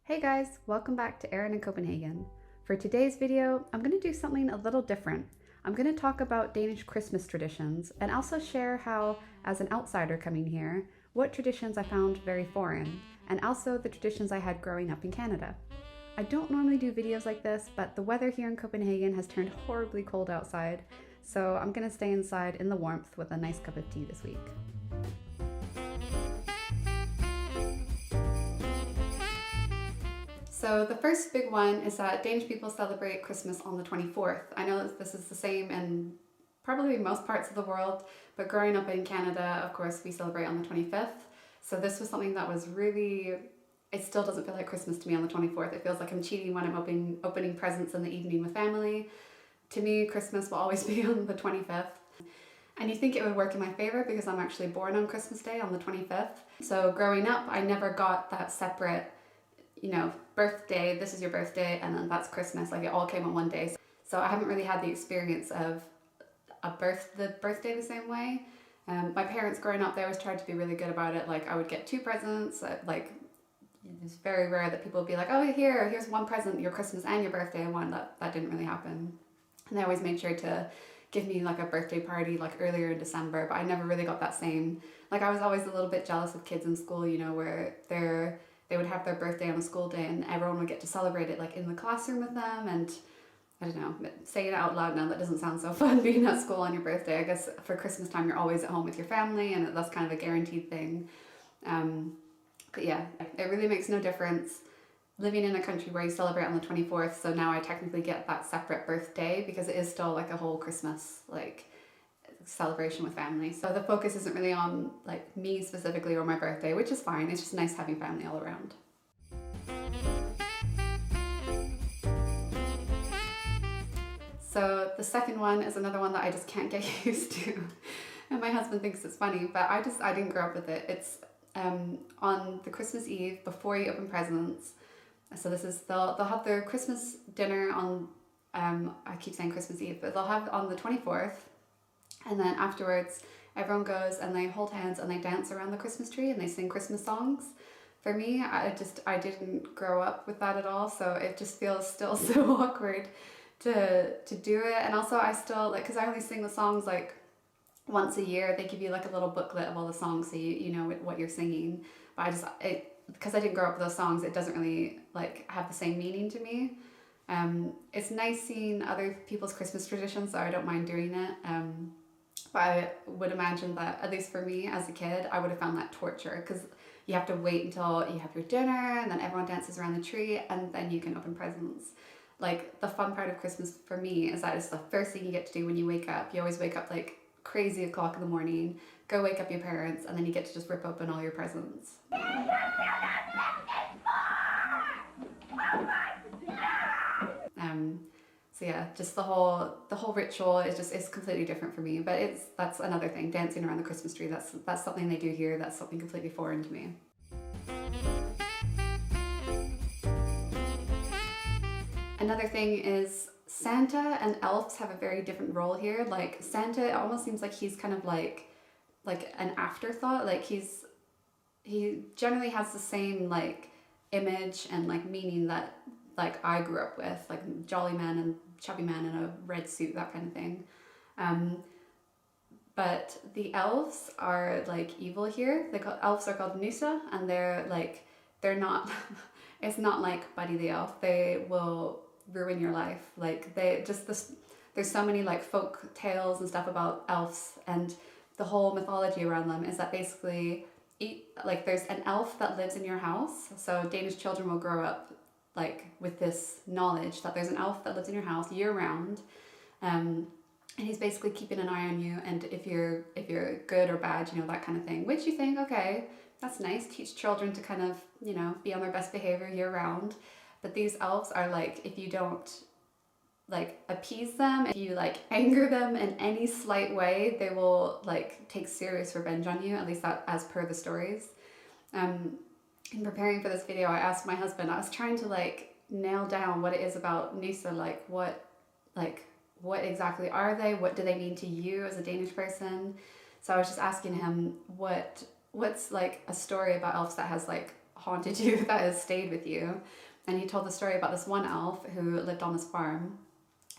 Hey guys, welcome back to Erin in Copenhagen. For today's video, I'm going to do something a little different. I'm going to talk about Danish Christmas traditions and also share how, as an outsider coming here, what traditions I found very foreign, and also the traditions I had growing up in Canada. I don't normally do videos like this, but the weather here in Copenhagen has turned horribly cold outside, so I'm going to stay inside in the warmth with a nice cup of tea this week. So the first big one is that Danish people celebrate Christmas on the 24th. I know that this is the same in probably most parts of the world, but growing up in Canada, of course, we celebrate on the 25th. So this was something that was really, it still doesn't feel like Christmas to me on the 24th. It feels like I'm cheating when I'm opening presents in the evening with family. To me, Christmas will always be on the 25th. And you think it would work in my favor because I'm actually born on Christmas Day on the 25th. So growing up, I never got that separate, birthday, this is your birthday, and then that's Christmas. Like, it all came on one day. So I haven't really had the experience of the birthday the same way. My parents growing up, they always tried to be really good about it. Like, I would get 2 presents. Like, it's very rare that people would be like, oh, here's one present, your Christmas and your birthday one. That didn't really happen. And they always made sure to give me like a birthday party like earlier in December, but I never really got that same. Like, I was always a little bit jealous of kids in school, where they would have their birthday on a school day and everyone would get to celebrate it like in the classroom with them. And I don't know, saying it out loud now, that doesn't sound so fun, being at school on your birthday. I guess for Christmas time, you're always at home with your family and that's kind of a guaranteed thing. But yeah, it really makes no difference living in a country where you celebrate on the 24th. So now I technically get that separate birthday because it is still like a whole Christmas celebration with family. So the focus isn't really on like me specifically or my birthday, which is fine. It's just nice having family all around. So the second one is another one that I just can't get used to. And my husband thinks it's funny, but I didn't grow up with it. It's on the Christmas Eve before you open presents. So this is, they'll have their Christmas dinner on, I keep saying Christmas Eve, but they'll have it on the 24th. And then afterwards, everyone goes and they hold hands and they dance around the Christmas tree and they sing Christmas songs. For me, I didn't grow up with that at all, so it just feels still so awkward to do it. And also I still, because I only sing the songs like once a year. They give you like a little booklet of all the songs so you know what you're singing. But because I didn't grow up with those songs, it doesn't really have the same meaning to me. It's nice seeing other people's Christmas traditions, so I don't mind doing it. But I would imagine that, at least for me as a kid, I would have found that torture because you have to wait until you have your dinner and then everyone dances around the tree and then you can open presents. Like, the fun part of Christmas for me is that it's the first thing you get to do when you wake up. You always wake up like crazy o'clock in the morning, go wake up your parents, and then you get to just rip open all your presents. So yeah, just the whole ritual is completely different for me, but that's another thing, dancing around the Christmas tree. That's something they do here. That's something completely foreign to me. Another thing is Santa and elves have a very different role here. Like, Santa, it almost seems like he's kind of like an afterthought. Like, he generally has the same image and meaning that I grew up with, like jolly man and chubby man in a red suit, that kind of thing. But the elves are evil here. Elves are called 𝗔𝗏𝗘𝗥𝗬𝗧, and they're not it's not like Buddy the Elf. They will ruin your life. There's so many folk tales and stuff about elves, and the whole mythology around them is that basically there's an elf that lives in your house. So Danish children will grow up with this knowledge that there's an elf that lives in your house year round, and he's basically keeping an eye on you, and if you're good or bad, that kind of thing, which you think, okay, that's nice, teach children to kind of be on their best behavior year round. But these elves are if you don't appease them, if you anger them in any slight way, they will take serious revenge on you, at least that as per the stories. In preparing for this video, I asked my husband, I was trying to nail down what it is about 𝗔𝗏𝗘𝗥𝗬𝗧, what exactly are they? What do they mean to you as a Danish person? So I was just asking him what's a story about elves that has haunted you, that has stayed with you. And he told the story about this one elf who lived on this farm,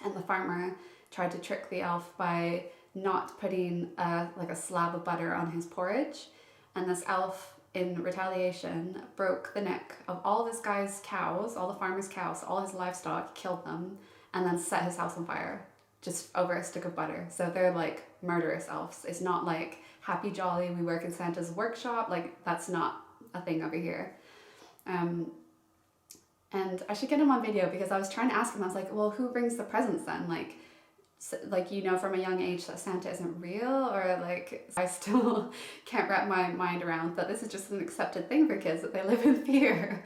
and the farmer tried to trick the elf by not putting like a slab of butter on his porridge, and this elf in retaliation broke the neck of all this guy's cows, all the farmer's cows, all his livestock, killed them, and then set his house on fire just over a stick of butter. So they're like murderous elves. It's not like happy jolly, we work in Santa's workshop, like that's not a thing over here. And I should get him on video, because I was trying to ask him, I was like, well, who brings the presents then? Like you know from a young age that Santa isn't real, or like I still can't wrap my mind around that this is just an accepted thing for kids, that they live in fear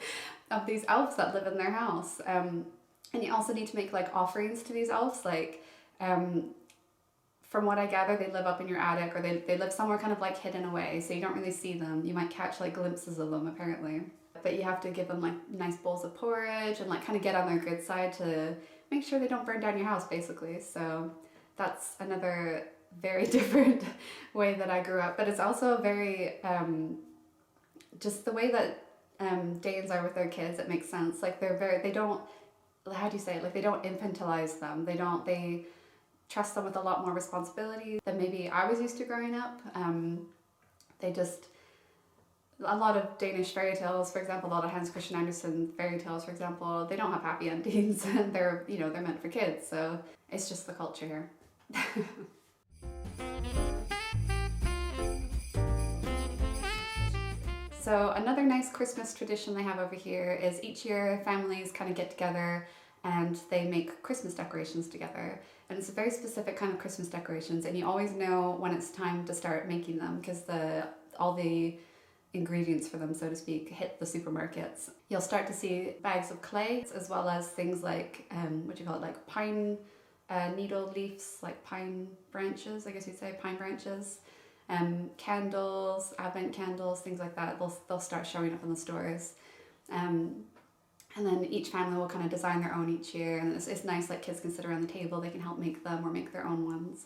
of these elves that live in their house. And you also need to make like offerings to these elves, like from what I gather, they live up in your attic, or they live somewhere kind of like hidden away, so you don't really see them. You might catch like glimpses of them apparently, but you have to give them like nice bowls of porridge and like kind of get on their good side to make sure they don't burn down your house basically. So that's another very different way that I grew up, but it's also very just the way that Danes are with their kids. It makes sense. Like they don't, how do you say it, like they don't infantilize them, they trust them with a lot more responsibility than maybe I was used to growing up. They just, a lot of Danish fairy tales, for example, a lot of Hans Christian Andersen fairy tales, for example, they don't have happy endings, and they're meant for kids, so it's just the culture here. So another nice Christmas tradition they have over here is each year families kind of get together and they make Christmas decorations together. And it's a very specific kind of Christmas decorations, and you always know when it's time to start making them, because all the ingredients for them, so to speak, hit the supermarkets. You'll start to see bags of clay, as well as things like, like pine needle leaves, like pine branches, I guess you'd say, pine branches, candles, advent candles, things like that. They'll start showing up in the stores. And then each family will kind of design their own each year, and it's nice, like kids can sit around the table, they can help make them or make their own ones.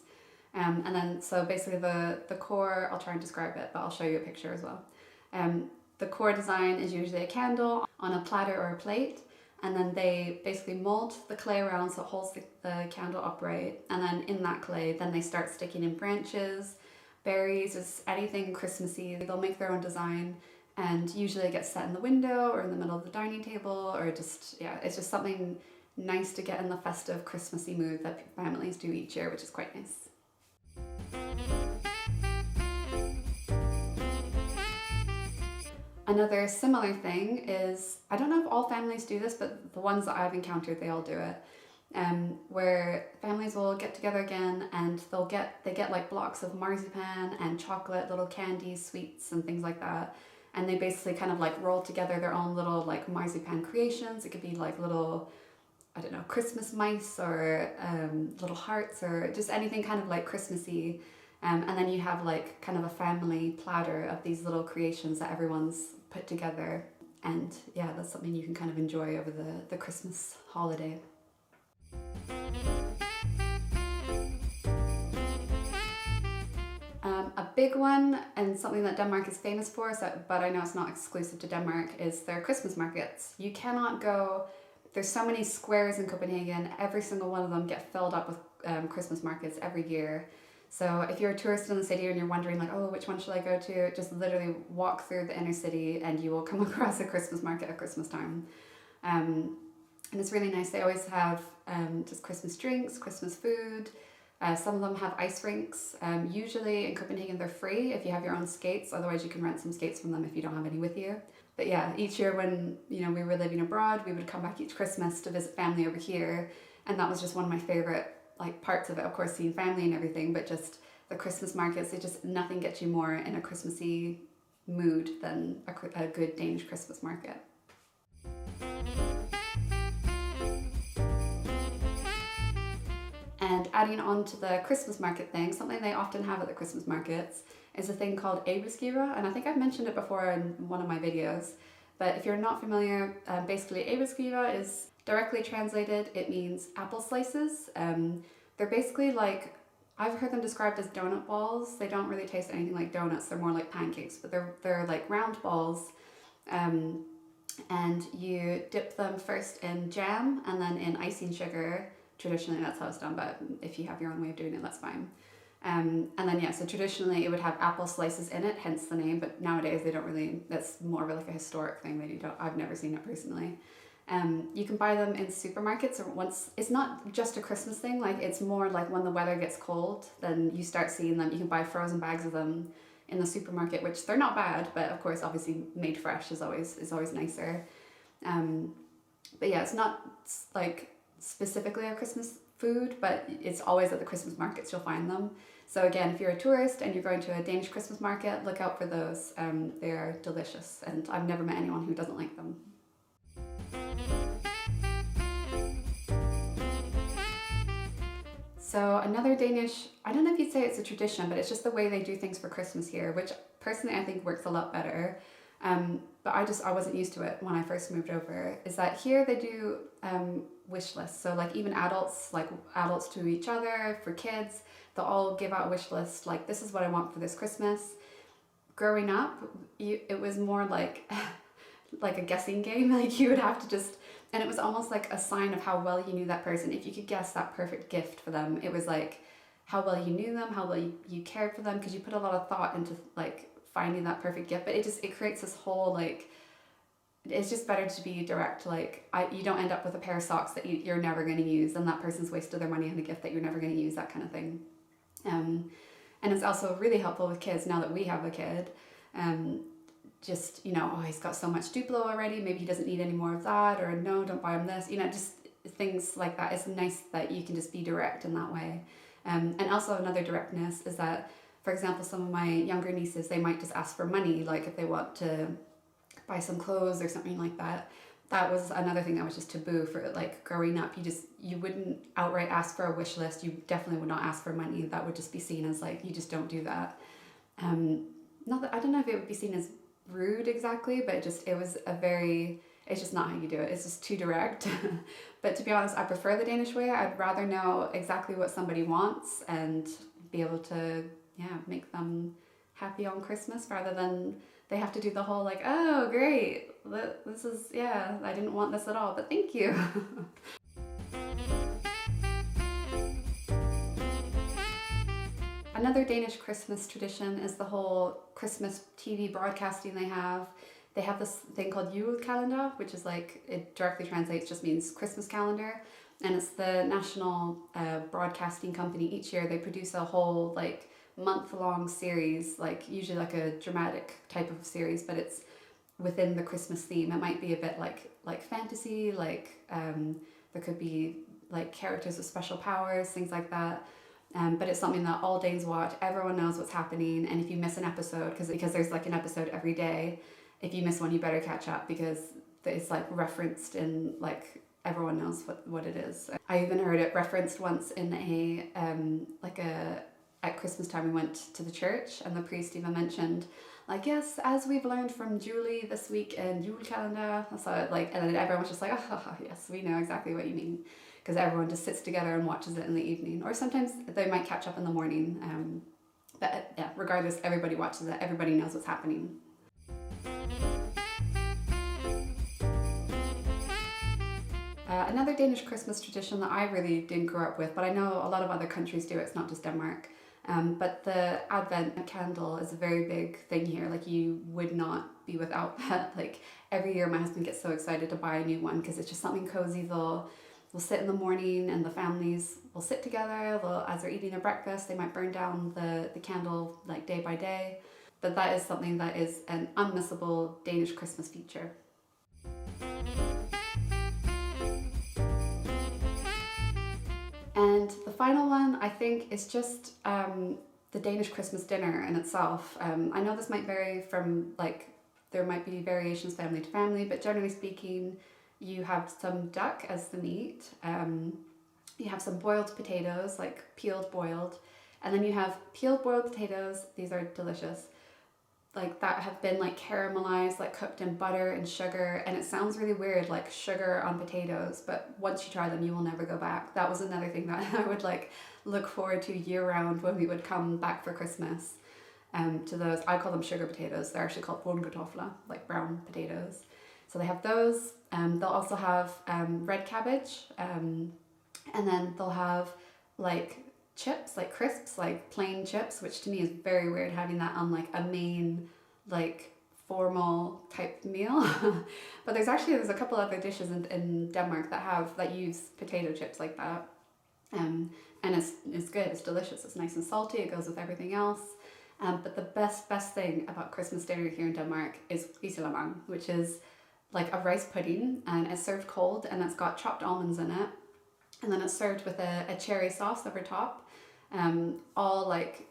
And then, so basically the core, I'll try and describe it, but I'll show you a picture as well. The core design is usually a candle on a platter or a plate, and then they basically mold the clay around so it holds the candle upright, and then in that clay, then they start sticking in branches, berries, just anything Christmassy. They'll make their own design, and usually it gets set in the window or in the middle of the dining table, or just, yeah, it's just something nice to get in the festive Christmassy mood that families do each year, which is quite nice. Another similar thing is, I don't know if all families do this, but the ones that I've encountered, they all do it, where families will get together again and they get like blocks of marzipan and chocolate, little candies, sweets and things like that. And they basically kind of like roll together their own little like marzipan creations. It could be like little, I don't know, Christmas mice, or little hearts, or just anything kind of like Christmassy. And then you have like kind of a family platter of these little creations that everyone's put together. And yeah, that's something you can kind of enjoy over the Christmas holiday. A big one, and something that Denmark is famous for, but I know it's not exclusive to Denmark, is their Christmas markets. You cannot go, there's so many squares in Copenhagen, every single one of them get filled up with Christmas markets every year. So if you're a tourist in the city and you're wondering like, oh, which one should I go to? Just literally walk through the inner city and you will come across a Christmas market at Christmas time. And it's really nice. They always have just Christmas drinks, Christmas food. Some of them have ice rinks. Usually in Copenhagen they're free if you have your own skates. Otherwise you can rent some skates from them if you don't have any with you. But yeah, each year when we were living abroad, we would come back each Christmas to visit family over here. And that was just one of my favorite parts of it, of course, seeing family and everything, but just the Christmas markets, nothing gets you more in a Christmassy mood than a good Danish Christmas market. And adding on to the Christmas market thing, something they often have at the Christmas markets is a thing called 𝗖𝗛𝗘𝗥𝗬𝗧𝗛𝗥, and I think I've mentioned it before in one of my videos, but if you're not familiar, basically 𝗖𝗛𝗘𝗥𝗬𝗧𝗛𝗥 is directly translated, it means apple slices. They're basically like, I've heard them described as donut balls. They don't really taste anything like donuts, they're more like pancakes, but they're like round balls, And you dip them first in jam and then in icing sugar. Traditionally that's how it's done, but if you have your own way of doing it, that's fine. And then yeah, so traditionally it would have apple slices in it, hence the name, but nowadays they don't really, that's more of like a historic thing. I've never seen it personally. You can buy them in supermarkets, or once, it's not just a Christmas thing, like it's more like when the weather gets cold, then you start seeing them. You can buy frozen bags of them in the supermarket, which they're not bad, but of course obviously made fresh is always nicer. But yeah, it's not like specifically a Christmas food, but it's always at the Christmas markets you'll find them. So again, if you're a tourist and you're going to a Danish Christmas market, look out for those. They're delicious, and I've never met anyone who doesn't like them. So another Danish, I don't know if you'd say it's a tradition, but it's just the way they do things for Christmas here, which personally I think works a lot better. But I wasn't used to it when I first moved over, is that here they do wish lists. So like even adults to each other, for kids, they'll all give out a wish list, like this is what I want for this Christmas. Growing up, it was more like like a guessing game. Like you would have to just, and it was almost like a sign of how well you knew that person. If you could guess that perfect gift for them, it was like how well you knew them, how well you cared for them, because you put a lot of thought into like finding that perfect gift. But it creates this whole like, it's just better to be direct. Like you don't end up with a pair of socks that you're never going to use, and that person's wasted their money on a gift that you're never going to use, that kind of thing. And it's also really helpful with kids now that we have a kid. Just, oh, he's got so much Duplo already, maybe he doesn't need any more of that, or no, don't buy him this, just things like that. It's nice that you can just be direct in that way. And also another directness is that, for example, some of my younger nieces, they might just ask for money, like if they want to buy some clothes or something like that. That was another thing that was just taboo for like growing up. You wouldn't outright ask for a wish list. You definitely would not ask for money. That would just be seen as like, you just don't do that. Not that, I don't know if it would be seen as rude exactly, but it's just not how you do it. It's just too direct. But to be honest, I prefer the Danish way. I'd rather know exactly what somebody wants and be able to, make them happy on Christmas, rather than they have to do the whole like, oh great, this is, I didn't want this at all, but thank you. Another Danish Christmas tradition is the whole Christmas TV broadcasting they have. They have this thing called Julekalender, which is like, it directly translates, just means Christmas calendar. And it's the national broadcasting company. Each year they produce a whole like month-long series, like usually like a dramatic type of series, but it's within the Christmas theme. It might be a bit like fantasy, like there could be like characters with special powers, things like that. But it's something that all Danes watch. Everyone knows what's happening, and if you miss an episode, because there's like an episode every day, if you miss one, you better catch up, because it's like referenced in like, everyone knows what it is. I even heard it referenced once in at Christmas time we went to the church, and the priest even mentioned like, yes, as we've learned from Julie this week in Julekalender. So like, and then everyone was just like, oh yes, we know exactly what you mean, because everyone just sits together and watches it in the evening, or sometimes they might catch up in the morning. But yeah, regardless, everybody watches it. Everybody knows what's happening. Another Danish Christmas tradition that I really didn't grow up with, but I know a lot of other countries do it, it's not just Denmark. But the Advent candle is a very big thing here. Like you would not be without that. Like every year my husband gets so excited to buy a new one, because it's just something cozy. They'll sit in the morning, and the families will sit together. As they're eating their breakfast, they might burn down the candle like day by day. But that is something that is an unmissable Danish Christmas feature. And the final one, I think, is just the Danish Christmas dinner in itself. I know this might vary from, like, there might be variations family to family, but generally speaking, you have some duck as the meat. You have some boiled potatoes, like peeled boiled. And then you have peeled boiled potatoes. These are delicious. Like that have been like caramelized, like cooked in butter and sugar, and it sounds really weird, like sugar on potatoes, but once you try them you will never go back. That was another thing that I would like look forward to year round when we would come back for Christmas. to those. I call them sugar potatoes. They're actually called 𝗙𝗛𝗘𝗏𝗧𝗏, like brown potatoes. So they have those. They'll also have red cabbage, and then they'll have like chips, like crisps, like plain chips, which to me is very weird having that on like a main like formal type meal. But there's a couple other dishes in Denmark that use potato chips like that. And it's good, it's delicious, it's nice and salty, it goes with everything else. But the best thing about Christmas dinner here in Denmark is 𝗖𝗛𝗘𝗏𝗧𝗏𝗧𝗏, which is like a rice pudding, and it's served cold, and it's got chopped almonds in it, and then it's served with a cherry sauce over top, all like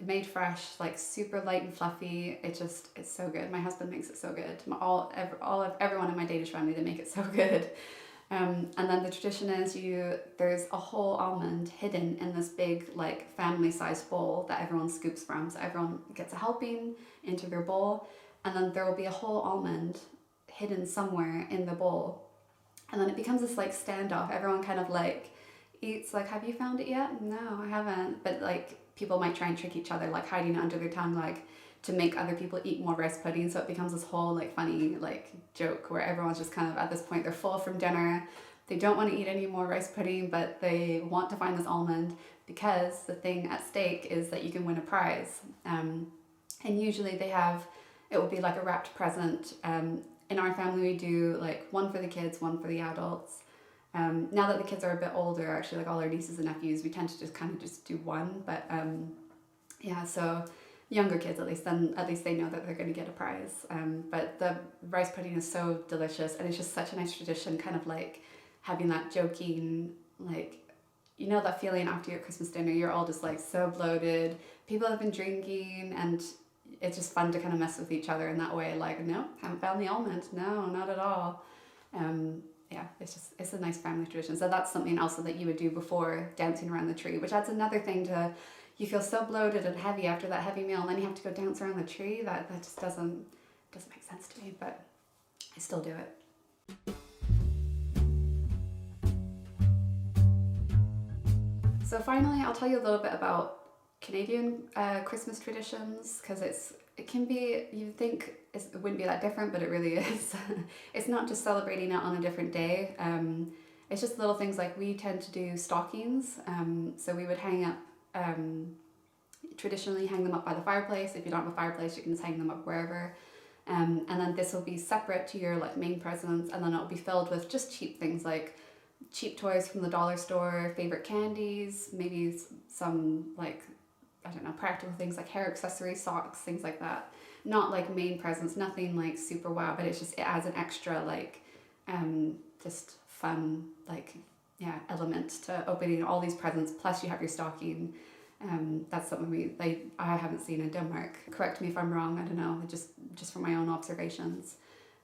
made fresh, like super light and fluffy. It's so good. My husband makes it so good. Everyone in my Danish family, they make it so good. And then the tradition is there's a whole almond hidden in this big like family-sized bowl that everyone scoops from. So everyone gets a helping into their bowl, and then there will be a whole almond hidden somewhere in the bowl. And then it becomes this like standoff. Everyone kind of like eats like, have you found it yet? No, I haven't. But like people might try and trick each other, like hiding it under their tongue, like to make other people eat more rice pudding. So it becomes this whole like funny like joke where everyone's just kind of at this point, they're full from dinner. They don't want to eat any more rice pudding, but they want to find this almond because the thing at stake is that you can win a prize. And usually it will be like a wrapped present. In our family, we do like one for the kids, one for the adults. Now that the kids are a bit older, actually, like all our nieces and nephews, we tend to just do one. But yeah, so younger kids at least they know that they're going to get a prize. But the rice pudding is so delicious, and it's just such a nice tradition, kind of like having that joking, like, you know, that feeling after your Christmas dinner, you're all just like so bloated, people have been drinking, and it's just fun to kind of mess with each other in that way, like, no, haven't found the almond, no, not at all. Yeah, it's a nice family tradition. So that's something also that you would do before dancing around the tree, which adds another thing to, you feel so bloated and heavy after that heavy meal, and then you have to go dance around the tree. That just doesn't make sense to me, but I still do it. So finally, I'll tell you a little bit about Canadian Christmas traditions, because it can be, you'd think it wouldn't be that different, but it really is. It's not just celebrating it on a different day. It's just little things like we tend to do stockings. So we would hang up, traditionally hang them up by the fireplace. If you don't have a fireplace, you can just hang them up wherever. And then this will be separate to your like main presents, and then it'll be filled with just cheap things like cheap toys from the dollar store, favorite candies, maybe some like, I don't know, practical things like hair accessories, socks, things like that. Not like main presents, nothing like super wow, but it adds an extra like just fun like, yeah, element to opening all these presents, plus you have your stocking. That's something I haven't seen in Denmark. Correct me if I'm wrong, I don't know, just from my own observations.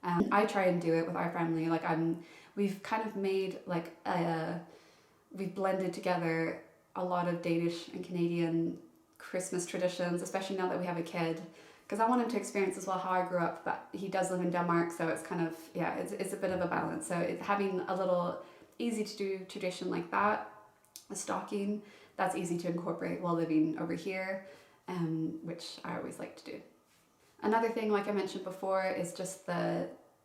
I try and do it with our family. Like we've kind of made like we've blended together a lot of Danish and Canadian Christmas traditions, especially now that we have a kid, because I want him to experience as well how I grew up, but he does live in Denmark, so it's kind of, yeah, it's a bit of a balance. So having a little easy to do tradition like that, a stocking, that's easy to incorporate while living over here, which I always like to do. Another thing, like I mentioned before, is just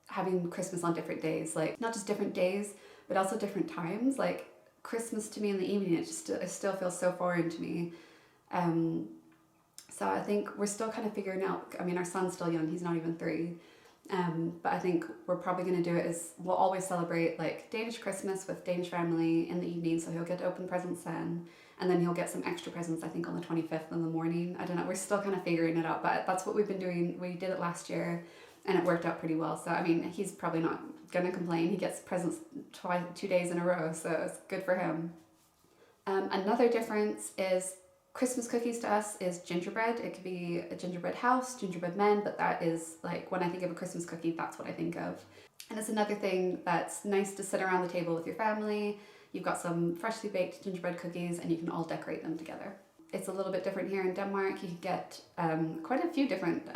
having Christmas on different days, like not just different days, but also different times. Like Christmas to me in the evening, it still feels so foreign to me. So I think we're still kind of figuring out, I mean, our son's still young, he's not even 3. But I think we're probably going to do it as, we'll always celebrate like Danish Christmas with Danish family in the evening, so he'll get to open presents then, and then he'll get some extra presents I think on the 25th in the morning. I don't know, we're still kind of figuring it out, but that's what we've been doing. We did it last year and it worked out pretty well, so I mean, he's probably not going to complain. He gets presents 2 days in a row, so it's good for him. Another difference is Christmas cookies to us is gingerbread. It could be a gingerbread house, gingerbread men, but that is like, when I think of a Christmas cookie, that's what I think of. And it's another thing that's nice to sit around the table with your family. You've got some freshly baked gingerbread cookies and you can all decorate them together. It's a little bit different here in Denmark. You can get quite a few different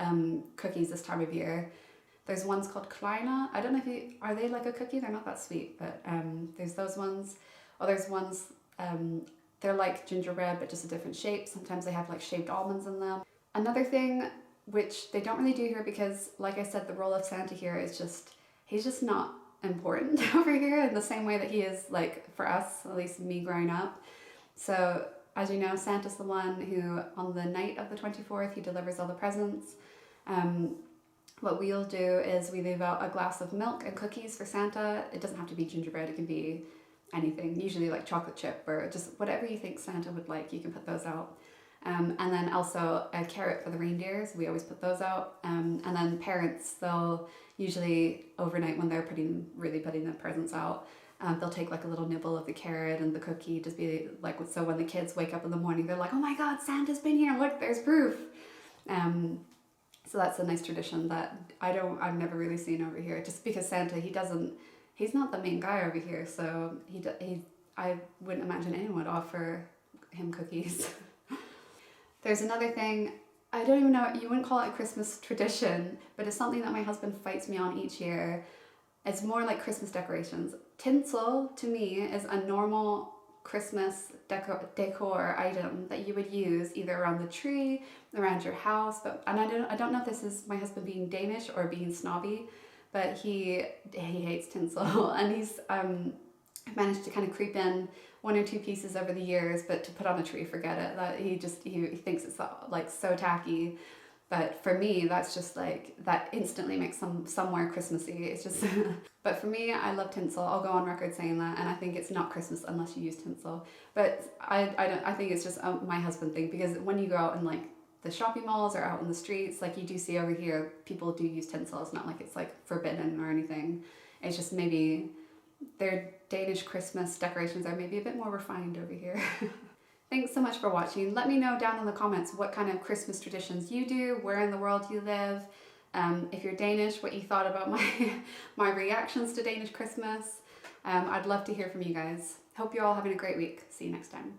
cookies this time of year. There's ones called 𝗘𝗩𝗘𝗏𝗧𝗏𝗏. I don't know are they like a cookie? They're not that sweet, but there's those ones. Or there's ones, they're like gingerbread, but just a different shape. Sometimes they have like shaved almonds in them. Another thing which they don't really do here because, like I said, the role of Santa here is just, he's just not important over here in the same way that he is like for us, at least me growing up. So as you know, Santa's the one who on the night of the 24th, he delivers all the presents. What we'll do is we leave out a glass of milk and cookies for Santa. It doesn't have to be gingerbread, it can be anything, usually like chocolate chip or just whatever you think Santa would like, you can put those out. And then also a carrot for the reindeers, we always put those out. And then parents, they'll usually overnight when they're really putting the presents out, they'll take like a little nibble of the carrot and the cookie, just be like, so when the kids wake up in the morning, they're like, oh my God, Santa's been here, look, there's proof. So that's a nice tradition that I've never really seen over here, just because Santa, he's not the main guy over here, so I wouldn't imagine anyone would offer him cookies. There's another thing, I don't even know, you wouldn't call it a Christmas tradition, but it's something that my husband fights me on each year. It's more like Christmas decorations. Tinsel, to me, is a normal Christmas decor item that you would use either around the tree, around your house, and I don't know if this is my husband being Danish or being snobby, but he hates tinsel, and he's managed to kind of creep in 1 or 2 pieces over the years, but to put on a tree, forget it. That he thinks it's like so tacky. But for me, that's just like, that instantly makes somewhere Christmassy. It's just, but for me, I love tinsel. I'll go on record saying that, and I think it's not Christmas unless you use tinsel. But I think it's just my husband thing, because when you go out in like the shopping malls or out in the streets, like you do see over here, people do use tinsel. It's not like it's like forbidden or anything. It's just maybe their Danish Christmas decorations are maybe a bit more refined over here. Thanks so much for watching. Let me know down in the comments what kind of Christmas traditions you do, where in the world you live. If you're Danish, what you thought about my reactions to Danish Christmas. I'd love to hear from you guys. Hope you're all having a great week. See you next time.